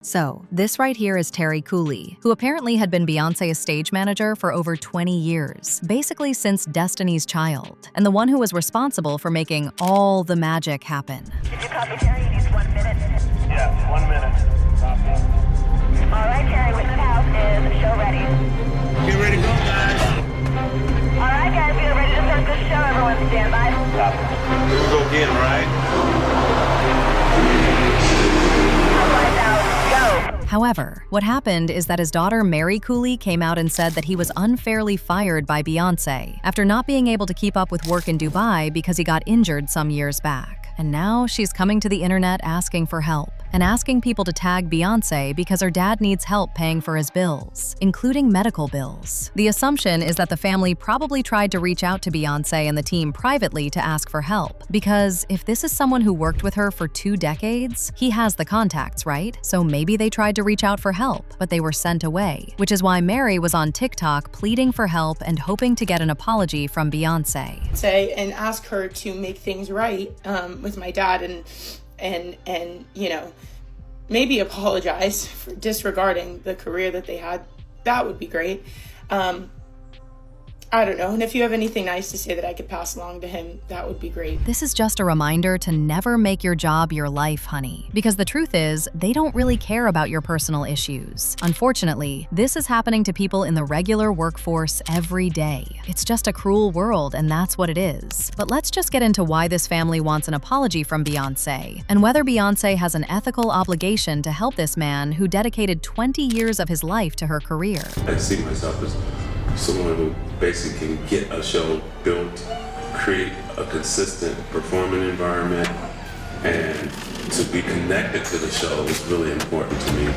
So, this right here is Terry Cooley, who apparently had been Beyoncé's stage manager for over 20 years, basically since Destiny's Child, and the one who was responsible for making all the magic happen. Did you copy, Terry? You need 1 minute. Yeah, 1 minute. Copy. All right, Terry, Witness House is show ready. Get ready to go, guys. All right, guys, we are ready to start the show. Everyone stand by. Copy. Here we go again, right? Lights out, go. However, what happened is that his daughter Mairi Cooley came out and said that he was unfairly fired by Beyoncé after not being able to keep up with work in Dubai because he got injured some years back. And now she's coming to the internet asking for help and asking people to tag Beyoncé because her dad needs help paying for his bills, including medical bills. The assumption is that the family probably tried to reach out to Beyoncé and the team privately to ask for help, because if this is someone who worked with her for 2 decades, he has the contacts, right? So maybe they tried to reach out for help, but they were sent away, which is why Mairi was on TikTok pleading for help and hoping to get an apology from Beyoncé. And ask her to make things right with my dad and you know, maybe apologize for disregarding the career that they had. That would be great. I don't know. And if you have anything nice to say that I could pass along to him, that would be great. This is just a reminder to never make your job your life, honey. Because the truth is, they don't really care about your personal issues. Unfortunately, this is happening to people in the regular workforce every day. It's just a cruel world, and that's what it is. But let's just get into why this family wants an apology from Beyoncé, and whether Beyoncé has an ethical obligation to help this man who dedicated 20 years of his life to her career. I see myself as someone who basically can get a show built, create a consistent performing environment, and to be connected to the show is really important to me.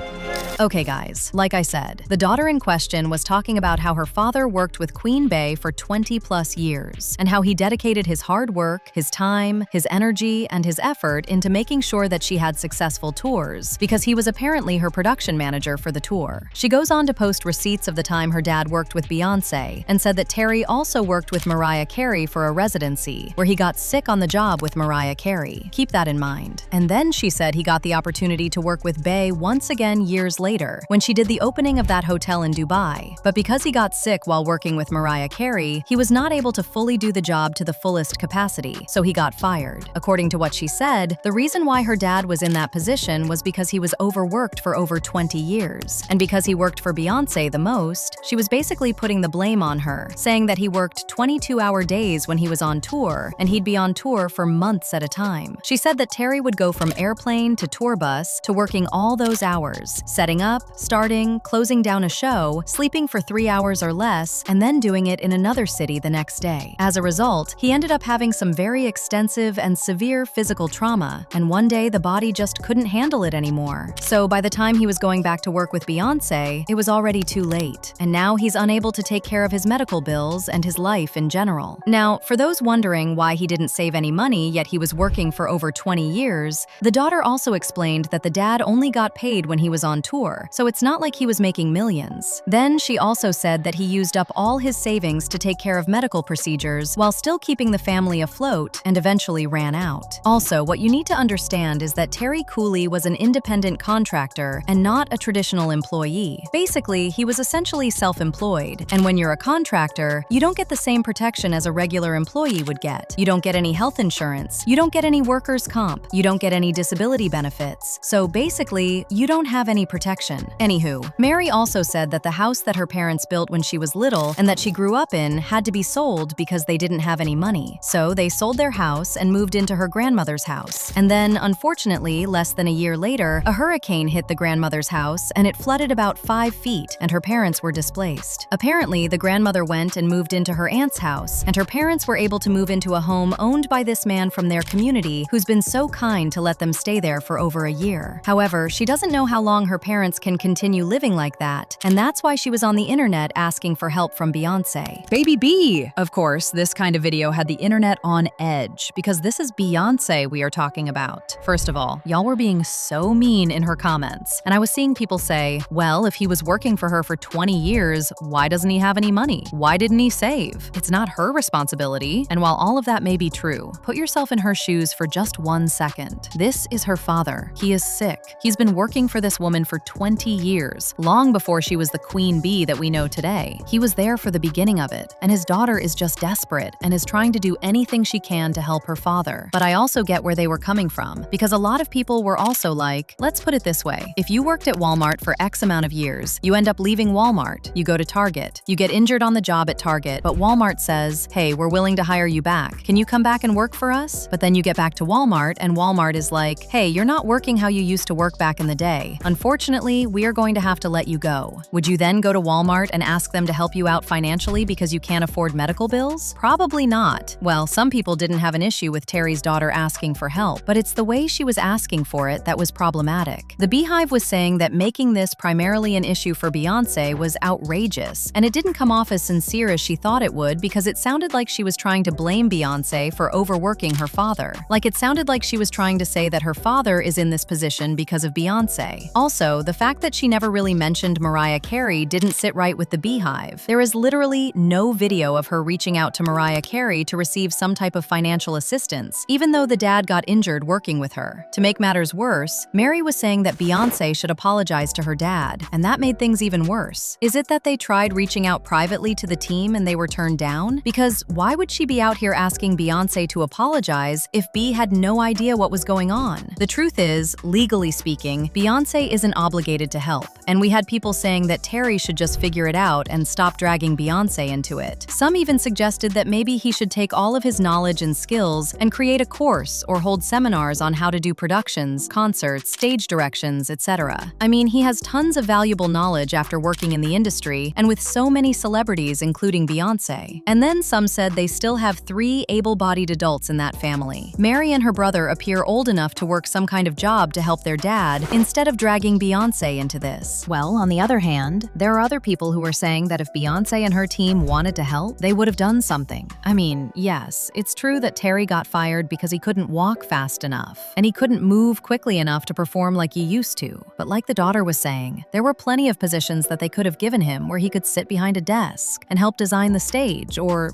Okay guys, like I said, the daughter in question was talking about how her father worked with Queen Bey for 20+ years, and how he dedicated his hard work, his time, his energy, and his effort into making sure that she had successful tours, because he was apparently her production manager for the tour. She goes on to post receipts of the time her dad worked with Beyoncé, and said that Terry also worked with Mariah Carey for a residency, where he got sick on the job with Mariah Carey. Keep that in mind. And then she said he got the opportunity to work with Bey once again years later, when she did the opening of that hotel in Dubai. But because he got sick while working with Mariah Carey, he was not able to fully do the job to the fullest capacity, so he got fired. According to what she said, the reason why her dad was in that position was because he was overworked for over 20 years. And because he worked for Beyoncé the most, she was basically putting the blame on her, saying that he worked 22-hour days when he was on tour, and he'd be on tour for months at a time. She said that Terry would go from airplane to tour bus to working all those hours, setting up, starting, closing down a show, sleeping for 3 hours or less, and then doing it in another city the next day. As a result, he ended up having some very extensive and severe physical trauma, and one day the body just couldn't handle it anymore. So by the time he was going back to work with Beyoncé, it was already too late, and now he's unable to take care of his medical bills and his life in general. Now, for those wondering why he didn't save any money yet he was working for over 20 years, the daughter also explained that the dad only got paid when he was on tour, so it's not like he was making millions. Then she also said that he used up all his savings to take care of medical procedures while still keeping the family afloat, and eventually ran out. Also, what you need to understand is that Terry Cooley was an independent contractor and not a traditional employee. Basically, he was essentially self-employed, and when you're a contractor, you don't get the same protection as a regular employee would get. You don't get any health insurance, you don't get any workers' comp, you don't get any disability benefits. So basically, you don't have any protection. Anywho, Mairi also said that the house that her parents built when she was little and that she grew up in had to be sold because they didn't have any money. So they sold their house and moved into her grandmother's house. And then, unfortunately, less than a year later, a hurricane hit the grandmother's house and it flooded about 5 feet, and her parents were displaced. Apparently, the grandmother went and moved into her aunt's house, and her parents were able to move into a home owned by this man from their community who's been so kind to let them stay there for over a year. However, she doesn't know how long her parents can continue living like that, and that's why she was on the internet asking for help from Beyoncé. Baby B! Of course, this kind of video had the internet on edge, because this is Beyoncé we are talking about. First of all, y'all were being so mean in her comments, and I was seeing people say, well, if he was working for her for 20 years, why doesn't he have any money? Why didn't he save? It's not her responsibility. And while all of that may be true, put yourself in her shoes for just 1 second. This is her father. He is sick. He's been working for this woman woman for 20 years, long before she was the queen bee that we know today. He was there for the beginning of it, and his daughter is just desperate and is trying to do anything she can to help her father. But I also get where they were coming from, because a lot of people were also like, let's put it this way. If you worked at Walmart for X amount of years, you end up leaving Walmart, you go to Target, you get injured on the job at Target, but Walmart says, hey, we're willing to hire you back. Can you come back and work for us? But then you get back to Walmart and Walmart is like, hey, you're not working how you used to work back in the day. Unfortunately, we are going to have to let you go. Would you then go to Walmart and ask them to help you out financially because you can't afford medical bills? Probably not. Well, some people didn't have an issue with Terry's daughter asking for help, but it's the way she was asking for it that was problematic. The Beehive was saying that making this primarily an issue for Beyoncé was outrageous, and it didn't come off as sincere as she thought it would because it sounded like she was trying to blame Beyoncé for overworking her father. Like it sounded like she was trying to say that her father is in this position because of Beyoncé. Also, the fact that she never really mentioned Mariah Carey didn't sit right with the Beehive. There is literally no video of her reaching out to Mariah Carey to receive some type of financial assistance, even though the dad got injured working with her. To make matters worse, Mairi was saying that Beyoncé should apologize to her dad, and that made things even worse. Is it that they tried reaching out privately to the team and they were turned down? Because why would she be out here asking Beyoncé to apologize if B had no idea what was going on? The truth is, legally speaking, Beyoncé isn't obligated to help, and we had people saying that Terry should just figure it out and stop dragging Beyoncé into it. Some even suggested that maybe he should take all of his knowledge and skills and create a course or hold seminars on how to do productions, concerts, stage directions, etc. I mean, he has tons of valuable knowledge after working in the industry and with so many celebrities including Beyoncé. And then some said they still have 3 able-bodied adults in that family. Mairi and her brother appear old enough to work some kind of job to help their dad instead of dragging Beyoncé into this. Well, on the other hand, there are other people who are saying that if Beyoncé and her team wanted to help, they would have done something. I mean, yes, it's true that Terry got fired because he couldn't walk fast enough, and he couldn't move quickly enough to perform like he used to. But like the daughter was saying, there were plenty of positions that they could have given him where he could sit behind a desk and help design the stage or,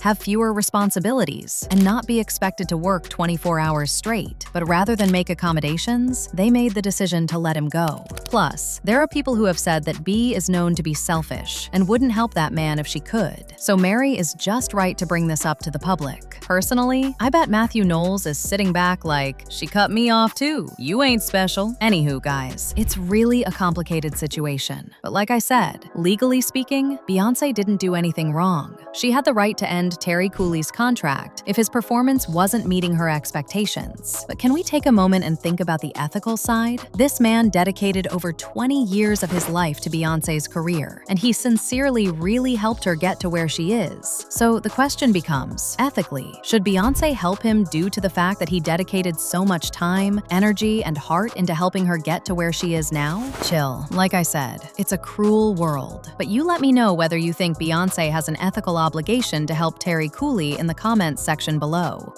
have fewer responsibilities and not be expected to work 24 hours straight. But rather than make accommodations, they made the decision to let him go. Plus, there are people who have said that B is known to be selfish and wouldn't help that man if she could. So Mairi is just right to bring this up to the public. Personally, I bet Matthew Knowles is sitting back like, she cut me off too. You ain't special. Anywho, guys, it's really a complicated situation. But like I said, legally speaking, Beyoncé didn't do anything wrong. She had the right to end Terry Cooley's contract if his performance wasn't meeting her expectations. But can we take a moment and think about the ethical side? This man dedicated over 20 years of his life to Beyoncé's career, and he sincerely really helped her get to where she is. So the question becomes, ethically, should Beyoncé help him due to the fact that he dedicated so much time, energy, and heart into helping her get to where she is now? Chill. Like I said, it's a cruel world. But you let me know whether you think Beyoncé has an ethical obligation to help Terry Cooley in the comments section below.